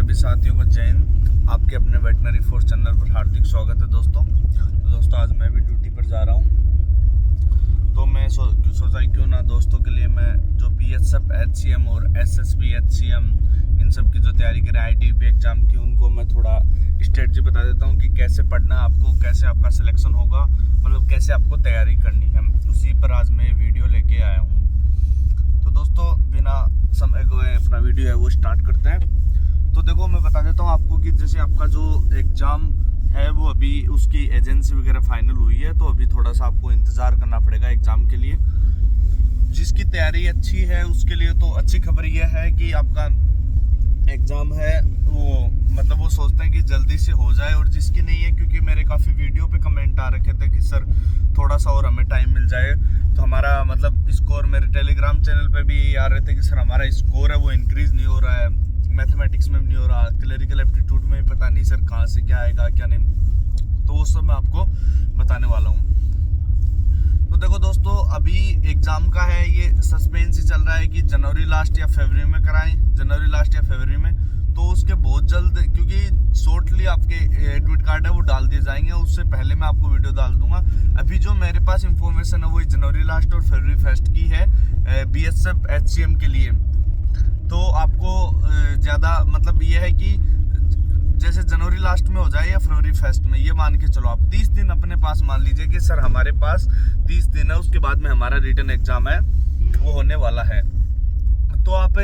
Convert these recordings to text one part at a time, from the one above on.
सभी साथियों को जय हिंद। आपके अपने वेटनरी फोर्स चैनल पर हार्दिक स्वागत है दोस्तों। तो दोस्तों आज मैं भी ड्यूटी पर जा रहा हूं, तो मैं सोचा क्यों ना दोस्तों के लिए मैं जो बीएसएफ एचसीएम और एसएसबी एचसीएम इन सब की जो तैयारी करें आईटीबीपी एग्ज़ाम की, उनको मैं थोड़ा स्ट्रेटजी बता देता हूं कि कैसे पढ़ना है आपको, कैसे आपका सिलेक्शन होगा, मतलब कैसे आपको तैयारी करनी है। उसी पर आज मैं वीडियो लेके आया हूँ। तो दोस्तों बिना समय गए अपना वीडियो है वो स्टार्ट करते हैं। तो देखो मैं बता देता हूँ आपको कि जैसे आपका जो एग्ज़ाम है वो अभी उसकी एजेंसी वगैरह फाइनल हुई है, तो अभी थोड़ा सा आपको इंतज़ार करना पड़ेगा एग्ज़ाम के लिए। जिसकी तैयारी अच्छी है उसके लिए तो अच्छी खबर यह है कि आपका एग्ज़ाम है वो मतलब वो सोचते हैं कि जल्दी से हो जाए, और जिसकी नहीं है, क्योंकि मेरे काफ़ी वीडियो पे कमेंट आ रखे थे कि सर थोड़ा सा और हमें टाइम मिल जाए, तो हमारा मतलब स्कोर मेरे टेलीग्राम चैनल पे भी आ रहे थे कि सर हमारा स्कोर है वो इंक्रीज़ नहीं हो रहा है, मैथमेटिक्स में भी नहीं हो रहा, क्लरिकल एप्टीट्यूड में भी पता नहीं सर कहाँ से क्या आएगा क्या नहीं। तो वो सब मैं आपको बताने वाला हूँ। तो देखो दोस्तों अभी एग्ज़ाम का है ये सस्पेंस ही चल रहा है कि जनवरी लास्ट या फरवरी में कराएं, जनवरी लास्ट या फरवरी में। तो उसके बहुत जल्द, क्योंकि शॉर्टली आपके एडमिट कार्ड है वो डाल दिए जाएंगे, उससे पहले मैं आपको वीडियो डाल दूंगा। अभी जो मेरे पास इंफॉर्मेशन है वो जनवरी लास्ट और फरवरी फर्स्ट की है बीएसएफ एचसीएम के लिए। तो आपको ज़्यादा मतलब ये है कि जैसे जनवरी लास्ट में हो जाए या फरवरी फर्स्ट में, ये मान के चलो आप 30 दिन अपने पास मान लीजिए कि सर हमारे पास 30 दिन है, उसके बाद में हमारा रिटन एग्जाम है वो होने वाला है। तो आप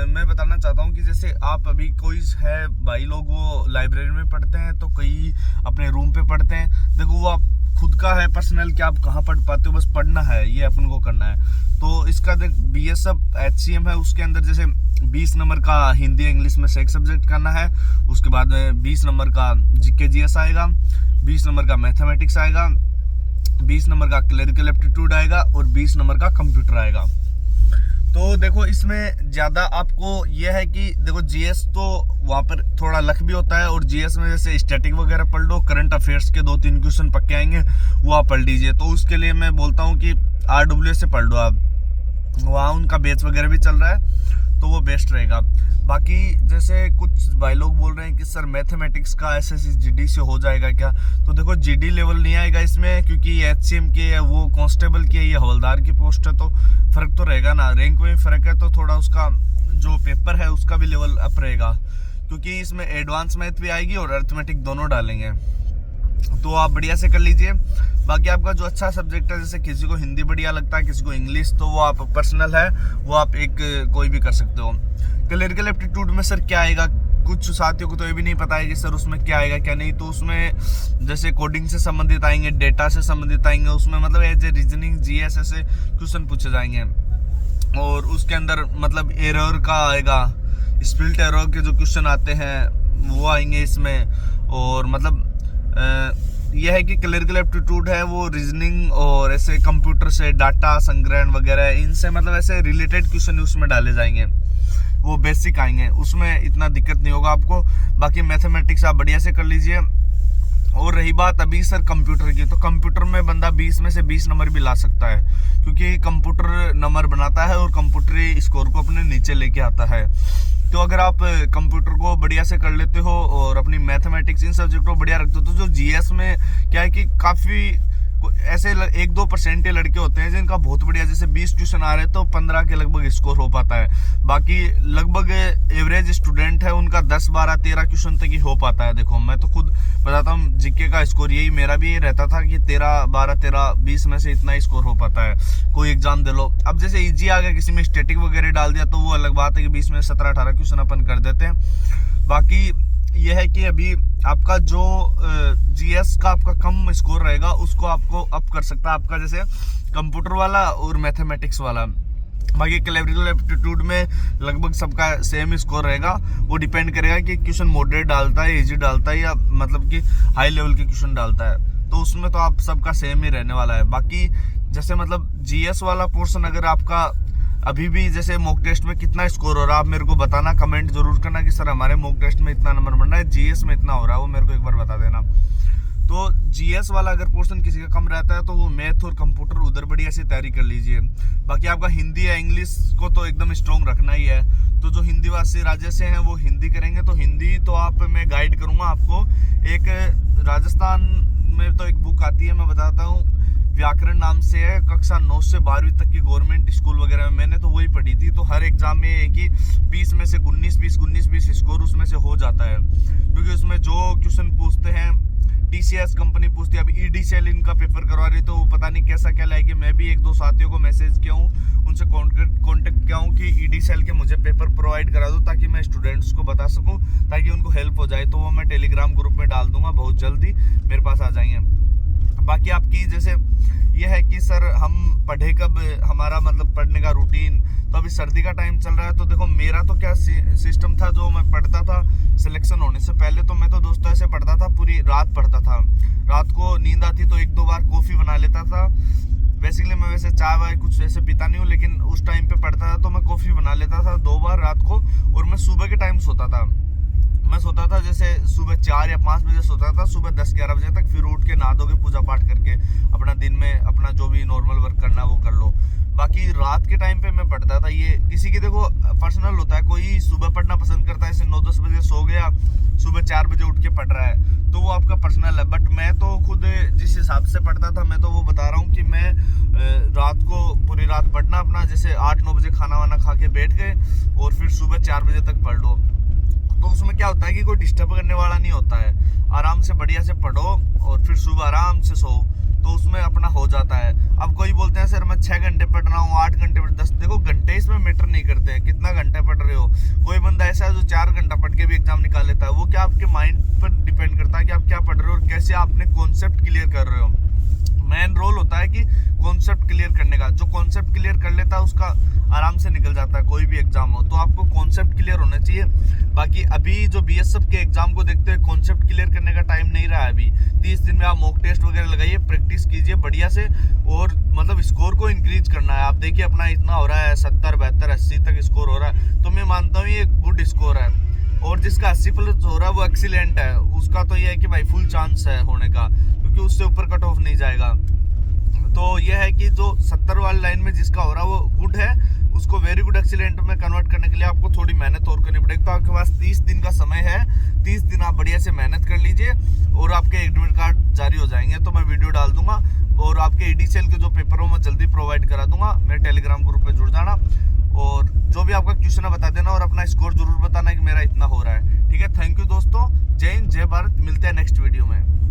मैं बताना चाहता हूँ कि जैसे आप अभी कोई है भाई लोग वो लाइब्रेरी में पढ़ते हैं, तो कई अपने रूम पे पढ़ते हैं। देखो वो आप खुद का है पर्सनल कि आप कहाँ पढ़ पाते हो, बस पढ़ना है ये अपन को करना है। तो इसका देख बीएसएफ एचसीएम है, उसके अंदर जैसे 20 नंबर का हिंदी इंग्लिश में से एक सब्जेक्ट करना है, उसके बाद 20 नंबर का जीके जीएस आएगा, 20 नंबर का मैथमेटिक्स आएगा, 20 नंबर का क्लरिकल एप्टीट्यूड आएगा और 20 नंबर का कंप्यूटर आएगा। तो देखो इसमें ज़्यादा आपको यह है कि देखो जीएस तो वहाँ पर थोड़ा लक भी होता है, और जीएस में जैसे स्टैटिक वगैरह पढ़ लो, करंट अफेयर्स के 2-3 क्वेश्चन पक्के आएंगे वो आप पढ़ लीजिए। तो उसके लिए मैं बोलता हूँ कि आरडब्ल्यूएस से पढ़ लो आप, वहाँ उनका बैच वगैरह भी चल रहा है तो वो बेस्ट रहेगा। बाकी जैसे कुछ भाई लोग बोल रहे हैं कि सर मैथमेटिक्स का एसएससी जीडी से हो जाएगा क्या, तो देखो जीडी लेवल नहीं आएगा इसमें, क्योंकि एचसीएम की है वो कांस्टेबल की है, ये हवलदार की पोस्ट है, तो फर्क तो रहेगा ना, रैंक में फर्क है, तो थोड़ा उसका जो पेपर है उसका भी लेवल अप रहेगा, क्योंकि इसमें एडवांस मैथ भी आएगी और अरिथमेटिक दोनों डालेंगे। तो आप बढ़िया से कर लीजिए। बाकी आपका जो अच्छा सब्जेक्ट है, जैसे किसी को हिंदी बढ़िया लगता है, किसी को इंग्लिश, तो वो आप पर्सनल है वो आप एक कोई भी कर सकते हो। क्लरिकल एप्टीट्यूड में सर क्या आएगा, कुछ साथियों को तो ये भी नहीं पता है कि सर उसमें क्या आएगा क्या नहीं। तो उसमें जैसे कोडिंग से संबंधित आएंगे, डेटा से संबंधित आएंगे, उसमें मतलब एज ए रीजनिंग जीएस ऐसे क्वेश्चन पूछे जाएंगे, और उसके अंदर मतलब एरर का आएगा, स्पिल्ट एरर के जो क्वेश्चन आते हैं वो आएंगे इसमें। और मतलब यह है कि क्लरिकल एप्टीट्यूड है वो रीजनिंग और ऐसे कंप्यूटर से डाटा संग्रहण वगैरह इनसे मतलब ऐसे रिलेटेड क्वेश्चन उसमें डाले जाएंगे, वो बेसिक आएंगे, उसमें इतना दिक्कत नहीं होगा आपको। बाकी मैथमेटिक्स आप बढ़िया से कर लीजिए। और रही बात अभी सर कंप्यूटर की, तो कंप्यूटर में बंदा 20 में से 20 नंबर भी ला सकता है, क्योंकि कंप्यूटर नंबर बनाता है और कंप्यूटर स्कोर को अपने नीचे लेके आता है। तो अगर आप कंप्यूटर को बढ़िया से कर लेते हो और अपनी मैथमेटिक्स इन सब्जेक्ट को बढ़िया रखते हो, तो जो जीएस में क्या है कि काफ़ी ऐसे 1-2% लड़के होते हैं जिनका बहुत बढ़िया, जैसे 20 क्वेश्चन आ रहे हैं तो 15 के लगभग स्कोर हो पाता है। बाकी लगभग एवरेज स्टूडेंट है उनका 10, 12, 13 क्वेश्चन तक ही हो पाता है। देखो मैं तो खुद बताता हूँ, जीके का स्कोर यही मेरा भी रहता था कि 13, 12, 13, 20 में से इतना ही स्कोर हो पाता है, कोई एग्जाम दे लो। अब जैसे ईजी आ गया, किसी में स्टैटिक वगैरह डाल दिया तो वो अलग बात है कि 20 में 17, 18 क्वेश्चन अपन कर देते हैं। बाकी यह है कि अभी आपका जो जीएस का आपका कम स्कोर रहेगा उसको आपको अप कर सकता है आपका, जैसे कंप्यूटर वाला और मैथमेटिक्स वाला। बाकी क्लरिकल एप्टीट्यूड में लगभग सबका सेम स्कोर रहेगा, वो डिपेंड करेगा कि क्वेश्चन मॉडरेट डालता है, इजी डालता है, या मतलब कि हाई लेवल के क्वेश्चन डालता है, तो उसमें तो आप सबका सेम ही रहने वाला है। बाकी जैसे मतलब जीएस वाला पोर्शन अगर आपका अभी भी जैसे मॉक टेस्ट में कितना स्कोर हो रहा है, आप मेरे को बताना, कमेंट जरूर करना कि सर हमारे मॉक टेस्ट में इतना नंबर बन रहा है, जीएस में इतना हो रहा है, वो मेरे को एक बार बता देना। तो जीएस वाला अगर पोर्शन किसी का कम रहता है तो वो मैथ और कंप्यूटर उधर बढ़िया से तैयारी कर लीजिए। बाकी आपका हिंदी या इंग्लिश को तो एकदम स्ट्रॉन्ग रखना ही है। तो जो हिंदी वासी राज्य से हैं वो हिंदी करेंगे, तो हिंदी तो आप मैं गाइड करूँगा आपको। एक राजस्थान में तो एक बुक आती है, मैं बताता हूँ, व्याकरण नाम से है, कक्षा 9 से 12वीं तक की गवर्नमेंट स्कूल वगैरह में मैंने तो वही पढ़ी थी। तो हर एग्जाम में है कि 20 में से 19-20 स्कोर उसमें से हो जाता है, क्योंकि उसमें जो क्वेश्चन पूछते हैं टीसीएस कंपनी पूछती है। अभी ईडीसीएल इनका पेपर करवा रही, तो पता नहीं कैसा क्या लाएगी। मैं भी 1-2 साथियों को मैसेज किया हूँ, उनसे कांटेक्ट किया हूँ कि ईडीसीएल के मुझे पेपर प्रोवाइड करा दो, ताकि मैं स्टूडेंट्स को बता सकूँ, ताकि उनको हेल्प हो जाए। तो वो मैं टेलीग्राम ग्रुप में डाल दूंगा, बहुत जल्दी मेरे पास आ जाएंगे। बाकी आपकी जैसे ये है कि सर हम पढ़े कब, हमारा मतलब पढ़ने का रूटीन, तो अभी सर्दी का टाइम चल रहा है। तो देखो मेरा तो क्या सिस्टम था, जो मैं पढ़ता था सिलेक्शन होने से पहले, तो मैं तो दोस्तों ऐसे पढ़ता था, पूरी रात पढ़ता था। रात को नींद आती तो 1-2 बार कॉफ़ी बना लेता था। बेसिकली मैं वैसे चाय वाय कुछ ऐसे पीता नहीं हूँ, लेकिन उस टाइम पे पढ़ता था तो मैं कॉफ़ी बना लेता था 2 बार रात को। और मैं सुबह के टाइम सोता था। मैं सोता था जैसे सुबह 4 या 5 बजे सोता था, सुबह 10-11 बजे तक। फिर उठ के नहा धो के पूजा पाठ करके अपना दिन में अपना जो भी नॉर्मल वर्क करना वो कर लो। बाकी रात के टाइम पे मैं पढ़ता था। ये किसी की देखो पर्सनल होता है, कोई सुबह पढ़ना पसंद करता है, जैसे 9-10 बजे सो गया, सुबह 4 बजे उठ के पढ़ रहा है, तो वो आपका पर्सनल है। बट मैं तो खुद जिस हिसाब से पढ़ता था, मैं तो वो बता रहा हूँ कि मैं रात को पूरी रात पढ़ना अपना, जैसे 8-9 बजे खाना वाना खा के बैठ गए और फिर सुबह 4 बजे तक पढ़ लो। तो उसमें क्या होता है कि कोई डिस्टर्ब करने वाला नहीं होता है, आराम से बढ़िया से पढ़ो और फिर सुबह आराम से सो, तो उसमें अपना हो जाता है। अब कोई बोलते हैं सर मैं 6 घंटे पढ़ रहा हूँ, 8 घंटे पढ़, 10, देखो घंटे इसमें मैटर नहीं करते हैं, कितना घंटे पढ़ रहे हो। कोई बंदा ऐसा है जो 4 घंटा पढ़ के भी एग्जाम निकाल लेता है। वो क्या आपके माइंड पर डिपेंड करता है कि आप क्या पढ़ रहे हो और कैसे आपने कॉन्सेप्ट क्लियर कर रहे हो। मेन रोल होता है कि कॉन्सेप्ट क्लियर करने का। जो कॉन्सेप्ट क्लियर कर लेता है उसका आराम से निकल जाता है, कोई भी एग्जाम हो। तो आपको कॉन्सेप्ट क्लियर होना चाहिए। बाकी अभी जो बीएसएफ के एग्जाम को देखते हुए कॉन्सेप्ट क्लियर करने का टाइम नहीं रहा है। अभी 30 दिन में आप मॉक टेस्ट वगैरह लगाइए, प्रैक्टिस कीजिए बढ़िया से, और मतलब स्कोर को इंक्रीज करना है। आप देखिए अपना इतना हो रहा है, 70, 72, 80 तक स्कोर हो रहा है, तो मैं मानता हूँ ये गुड स्कोर है। और जिसका 80+ हो रहा है वो एक्सीलेंट है, उसका तो ये है कि भाई फुल चांस है होने का, क्योंकि उससे ऊपर कट ऑफ नहीं जाएगा। तो ये है कि जो 70 वाली लाइन में जिसका हो रहा है वो गुड है, उसको वेरी गुड एक्सीलेंट में कन्वर्ट करने के लिए आपको थोड़ी मेहनत और करनी पड़ेगी। तो आपके पास 30 दिन का समय है, 30 दिन आप बढ़िया से मेहनत कर लीजिए और आपके एडमिट कार्ड जारी हो जाएंगे। तो मैं वीडियो डाल दूंगा और आपके ईडीसीएल के जो पेपर हो मैं जल्दी प्रोवाइड करा दूंगा। मेरे टेलीग्राम ग्रुप पे जुड़ जाना और जो भी आपका क्वेश्चन है बता देना और अपना स्कोर जरूर बताना कि मेरा इतना हो रहा है। ठीक है, थैंक यू दोस्तों, जय हिंद, जय भारत। मिलते हैं नेक्स्ट वीडियो में।